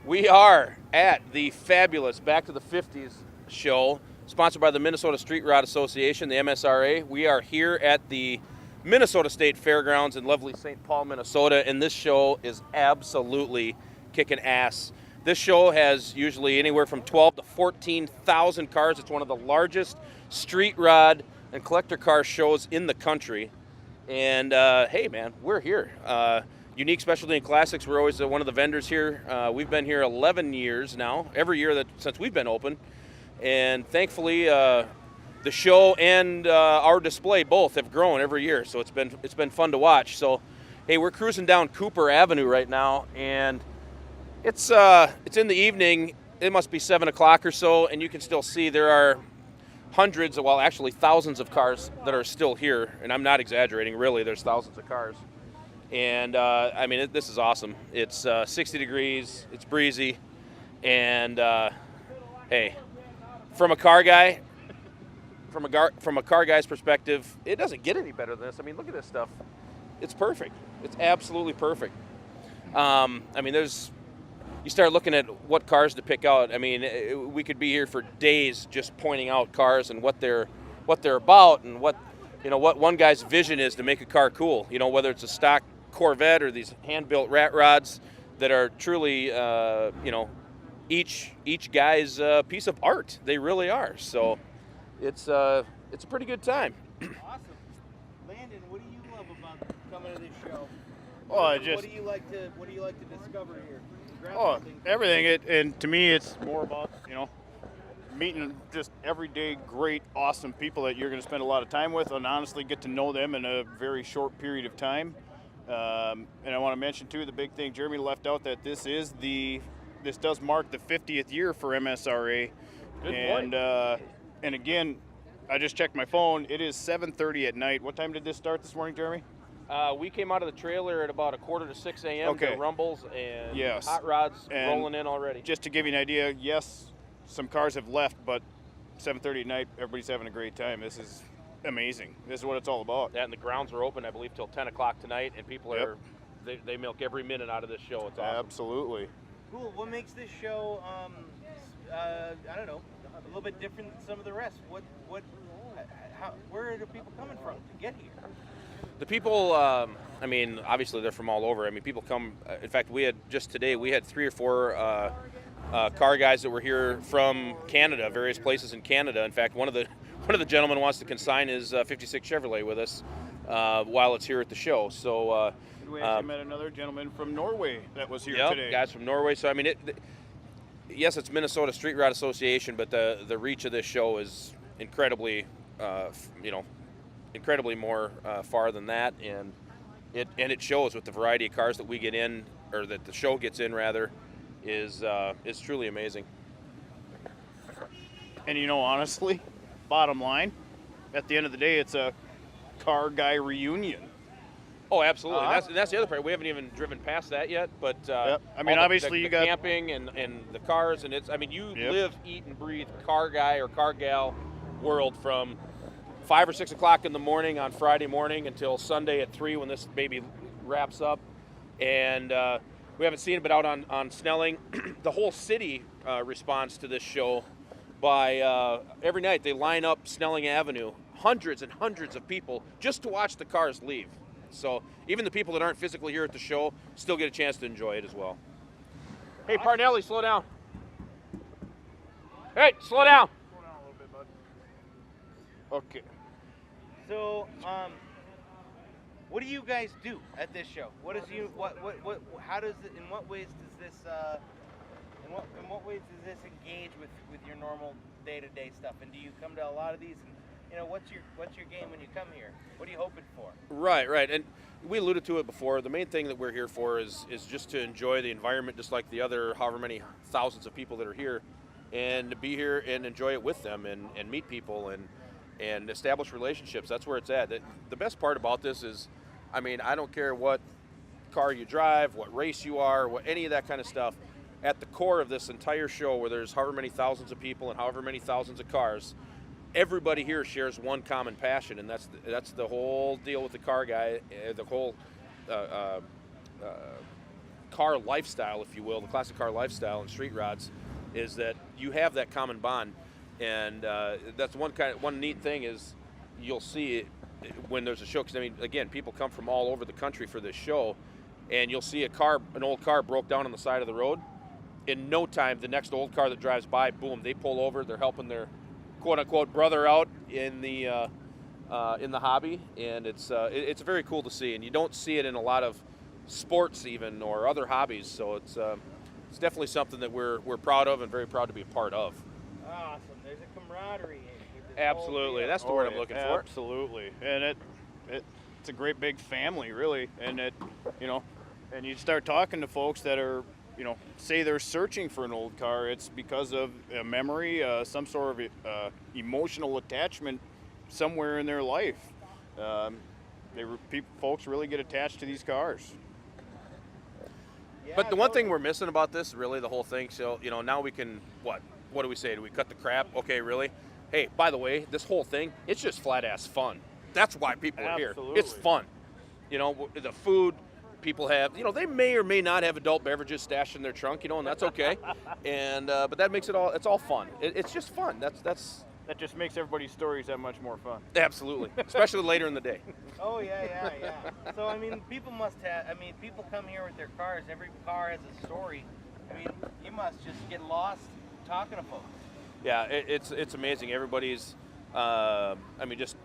We are at the fabulous Back to the 50s show, sponsored by the Minnesota Street Rod Association, the MSRA. We are here at the Minnesota State Fairgrounds in lovely St. Paul, Minnesota, and this show is absolutely kicking ass. This show has usually anywhere from 12 to 14,000 cars. It's one of the largest street rod and collector car shows in the country. And hey, man, we're here. Unique Specialty and Classics, we're always one of the vendors here. We've been here 11 years now, every year since we've been open. And thankfully, the show and our display both have grown every year, so it's been fun to watch. So, hey, we're cruising down Cooper Avenue right now, and it's in the evening. It must be 7 o'clock or so, and you can still see there are hundreds, well, actually thousands of cars that are still here, and I'm not exaggerating. Really, there's thousands of cars. And I mean, this is awesome. It's 60 degrees, it's breezy, and hey, from a car guy, from a car guy's perspective, it doesn't get any better than this. I mean, look at this stuff. It's perfect. It's absolutely perfect. I mean, you start looking at what cars to pick out. I mean, we could be here for days just pointing out cars and what they're about and what one guy's vision is to make a car cool. You know, whether it's a stock Corvette or these hand-built rat rods that are truly, each guy's piece of art. They really are. So it's a pretty good time. Awesome, Landon. What do you love about coming to this show? Oh, what do you like to discover here? Everything. And to me, it's more about meeting just everyday great, awesome people that you're going to spend a lot of time with, and honestly get to know them in a very short period of time. And I want to mention too the big thing Jeremy left out, that this does mark the 50th year for MSRA. Good and point. And again, I just checked my phone. It is 7:30 at night. What time did this start this morning, Jeremy? We came out of the trailer at about 5:45 a.m. Okay. to Rumbles, and Yes. hot rods And rolling in already. Just to give you an idea, yes, some cars have left, but 7:30 at night, everybody's having a great time. This is amazing. This is what it's all about. That, and the grounds are open, I believe, till 10 o'clock tonight, and people Yep. they milk every minute out of this show. It's awesome. Absolutely. Cool. What makes this show, I don't know, a little bit different than some of the rest? Where are people coming from to get here? The people, I mean, obviously they're from all over. I mean, people come. In fact, we had 3 or 4 car guys that were here from Canada, various places in Canada. In fact, one of the gentlemen wants to consign his '56 Chevrolet with us while it's here at the show. So We actually met another gentleman from Norway that was here yep, today. guys from Norway. So I mean, yes, it's Minnesota Street Rod Association, but the reach of this show is incredibly, incredibly more far than that, and it shows with the variety of cars that we get in, or that the show gets in rather, is truly amazing. And honestly, bottom line, at the end of the day, it's a car guy reunion. Oh, absolutely. That's the other part. We haven't even driven past that yet, but Yep. I mean, all obviously the you got camping and the cars, and it's. I mean, you Yep. live, eat, and breathe car guy or car gal world from 5 or 6 o'clock in the morning on Friday morning until Sunday at 3 when this baby wraps up, and we haven't seen it, but out on Snelling, the whole city responds to this show by every night they line up Snelling Avenue, hundreds and hundreds of people just to watch the cars leave. So even the people that aren't physically here at the show still get a chance to enjoy it as well. Hey, Parnelli, slow down. Hey, slow down. Slow down a little bit, bud. Okay. So, what do you guys do at this show? What is you? What? How does it? In what ways does this? In what ways does this engage with your normal day-to-day stuff? And do you come to a lot of these? And what's your game when you come here? What are you hoping for? Right. And we alluded to it before. The main thing that we're here for is just to enjoy the environment, just like the other however many thousands of people that are here, and to be here and enjoy it with them and meet people and establish relationships. That's where it's at. The best part about this is, I mean, I don't care what car you drive, what race you are, what any of that kind of stuff. At the core of this entire show, where there's however many thousands of people and however many thousands of cars, everybody here shares one common passion, and that's the whole deal with the car guy, the whole car lifestyle, if you will, the classic car lifestyle and street rods, is that you have that common bond, and that's one neat thing is you'll see it when there's a show. Because I mean, again, people come from all over the country for this show, and you'll see an old car broke down on the side of the road. In no time, the next old car that drives by, boom, they pull over. They're helping their quote-unquote brother out in the hobby, and it's very cool to see. And you don't see it in a lot of sports even or other hobbies. So it's definitely something that we're proud of and very proud to be a part of. Awesome. There's a camaraderie with this Absolutely, whole deal. that's the word I'm looking for. Absolutely, and it's a great big family, really, and and you start talking to folks that are, say they're searching for an old car. It's because of a memory, some sort of emotional attachment somewhere in their life. Folks really get attached to these cars. Yeah, But the one thing totally. we're missing about this, really, the whole thing. So now we can what do we say? Do we cut the crap? Okay, really? Hey, by the way, this whole thing, it's just flat ass fun. That's why people are here. Absolutely. It's fun. The food. People have, they may or may not have adult beverages stashed in their trunk, and that's okay. And but that makes it's all fun. It's just fun. That just makes everybody's stories that much more fun. Absolutely, especially later in the day. Oh yeah. So I mean, people come here with their cars. Every car has a story. I mean, you must just get lost talking to folks. Yeah, it's amazing. Everybody's, just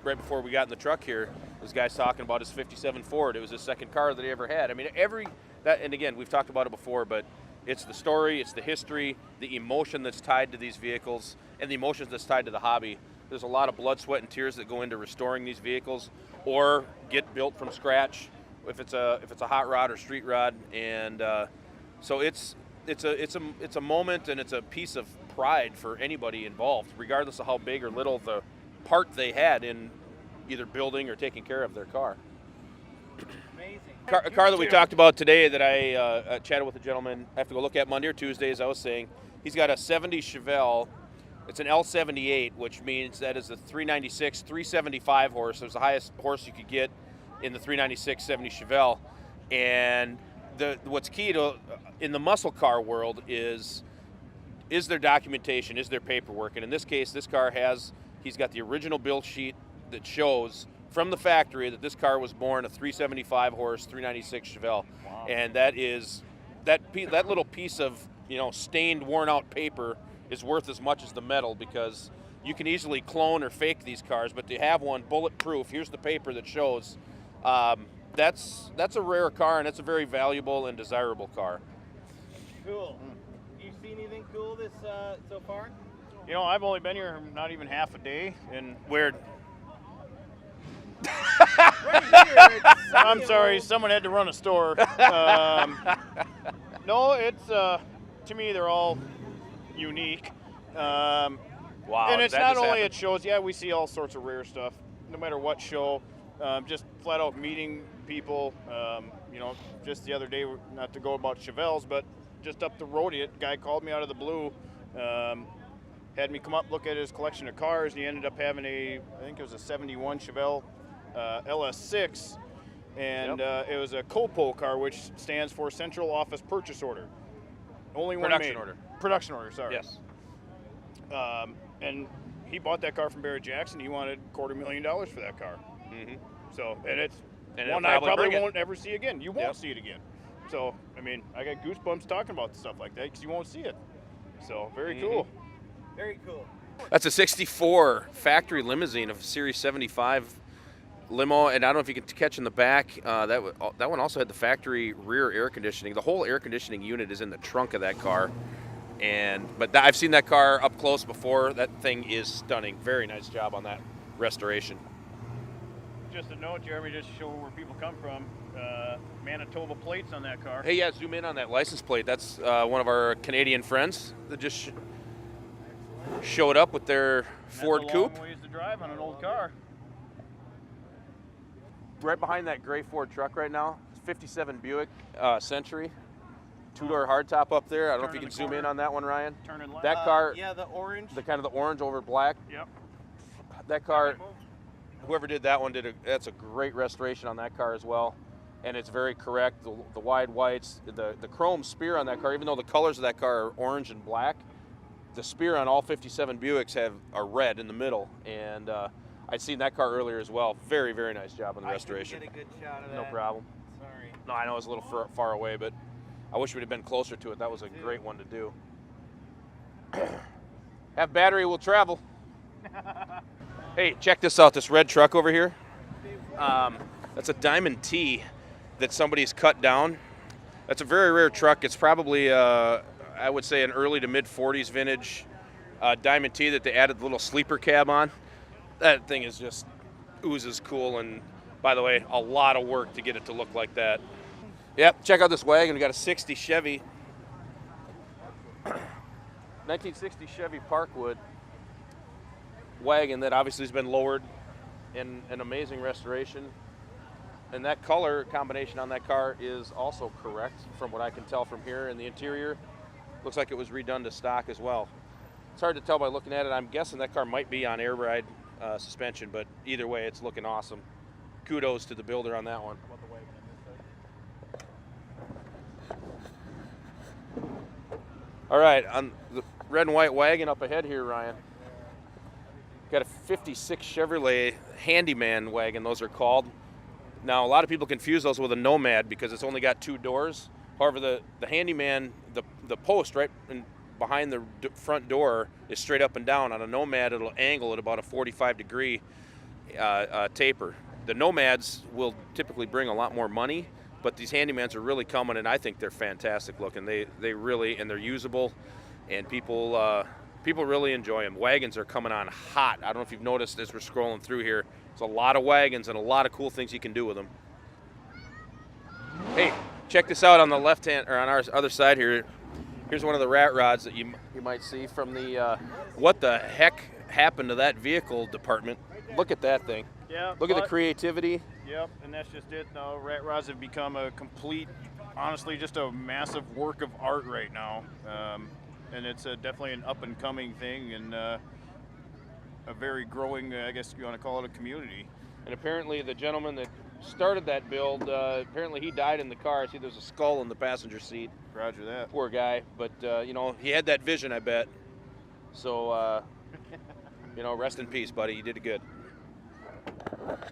right before we got in the truck here, this guy's talking about his '57 Ford. It was his second car that he ever had. I mean, and again, we've talked about it before, but it's the story, it's the history, the emotion that's tied to these vehicles, and the emotions that's tied to the hobby. There's a lot of blood, sweat, and tears that go into restoring these vehicles, or get built from scratch, if it's a hot rod or street rod, and so it's a moment, and it's a piece of pride for anybody involved, regardless of how big or little the part they had in either building or taking care of their car. Amazing. A car that we talked about today that I chatted with a gentleman. I have to go look at Monday or Tuesday, as I was saying. He's got a 70 Chevelle. It's an L78, which means that is a 396, 375 horse. It's the highest horse you could get in the 396 70 Chevelle. And what's key to in the muscle car world is their documentation, is their paperwork. And in this case, this car he's got the original build sheet that shows from the factory that this car was born a 375 horse 396 Chevelle. Wow. And that little piece of stained, worn out paper is worth as much as the metal, because you can easily clone or fake these cars, but to have one bulletproof, here's the paper that shows, that's a rare car, and it's a very valuable and desirable car. Cool. You see anything cool this so far? I've only been here not even half a day, and Weird. Right here, it's I'm sorry, someone had to run a store. No, it's to me they're all unique. Wow. And it's that not just only happened. at shows. Yeah, we see all sorts of rare stuff, no matter what show. Just flat out meeting people. Just the other day, not to go about Chevelles, but just up the road, a guy called me out of the blue. Had me come up, look at his collection of cars, and he ended up having I think it was a 71 Chevelle LS6, and it was a COPO car, which stands for Central Office Purchase Order. Only one Production made. order. Production order, sorry. Yes. And he bought that car from Barrett Jackson. He wanted $250,000 for that car. Mm-hmm. So, and it's And one it'll I probably probably bring it. won't ever see again. You won't Yep. see it again. So, I mean, I got goosebumps talking about stuff like that because you won't see it. So, very Mhm. cool. Very cool. That's a 64 factory limousine of Series 75 limo, and I don't know if you can catch in the back. That one also had the factory rear air conditioning. The whole air conditioning unit is in the trunk of that car, but I've seen that car up close before. That thing is stunning. Very nice job on that restoration. Just a note, Jeremy, just to show where people come from. Manitoba plates on that car. Hey, yeah, zoom in on that license plate. That's one of our Canadian friends that just showed up with their Ford That's a Coupe. long ways to drive on an old car. Right behind that gray Ford truck right now, 57 Buick Century, two-door hardtop up there. I don't know if you Turn in can the zoom in corner. on that one, Ryan. Turning left. That car, Yeah, the orange. the kind of the orange over black. Yep. That car, whoever did that one that's a great restoration on that car as well. and it's very correct. The wide whites, the chrome spear on that car, even though the colors of that car are orange and black, the spear on all 57 Buicks are red in the middle, and I'd seen that car earlier as well. Very, very nice job on the restoration. I couldn't get a good shot of No that. problem. Sorry. No, I know it's a little far away, but I wish we'd have been closer to it. That was a great one to do. Have battery will travel. Hey, check this out, this red truck over here. That's a Diamond T that somebody's cut down. That's a very rare truck. It's probably, I would say, an early to mid 40s vintage Diamond T that they added the little sleeper cab on. That thing is just oozes cool, and by the way, a lot of work to get it to look like that. Yep, check out this wagon. We got a 60 Chevy, 1960 Chevy Parkwood wagon that obviously has been lowered in an amazing restoration. And that color combination on that car is also correct from what I can tell from here. And the interior looks like it was redone to stock as well. It's hard to tell by looking at it. I'm guessing that car might be on air ride suspension, but either way, it's looking awesome. Kudos to the builder on that one. All right, on the red and white wagon up ahead here, Ryan. Got a 56 Chevrolet Handyman wagon, those are called. Now, a lot of people confuse those with a Nomad because it's only got 2 doors. However, the Handyman, the post right behind the front door is straight up and down. On a Nomad, it'll angle at about a 45-degree taper. The Nomads will typically bring a lot more money, but these Handymans are really coming, and I think they're fantastic looking. They really, and they're usable, and people really enjoy them. Wagons are coming on hot. I don't know if you've noticed as we're scrolling through here. There's a lot of wagons and a lot of cool things you can do with them. Hey, check this out on the left hand, or on our other side here. Here's one of the rat rods that you might see from the. What the heck happened to that vehicle department? Look at that thing. Yeah. Look at the creativity. Yep, and that's just it. Now, rat rods have become a complete, honestly, just a massive work of art right now. And it's definitely an up-and-coming thing, and a very growing, I guess you want to call it a community. And apparently the gentleman that started that build, apparently he died in the car. I see there's a skull in the passenger seat. Roger that. Poor guy. But, he had that vision, I bet. So, rest in peace, buddy. You did good.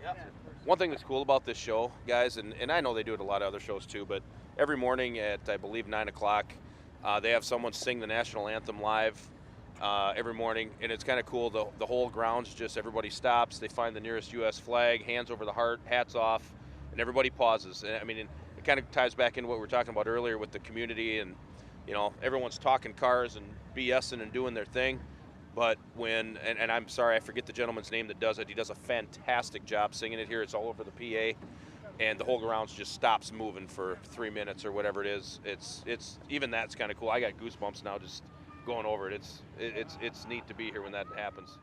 Yep. One thing that's cool about this show, guys, and I know they do it at a lot of other shows too, but every morning at, I believe, 9 o'clock, they have someone sing the national anthem live every morning, and it's kind of cool. The whole grounds just, everybody stops, they find the nearest U.S. flag, hands over the heart, hats off, and everybody pauses. And I mean, it kind of ties back into what we were talking about earlier with the community, and everyone's talking cars and BSing and doing their thing. But when, and I'm sorry, I forget the gentleman's name that does it. He does a fantastic job singing it here. It's all over the PA, and the whole grounds just stops moving for 3 minutes or whatever it is. It's even that's kind of cool. I got goosebumps now just going over it. It's neat to be here when that happens.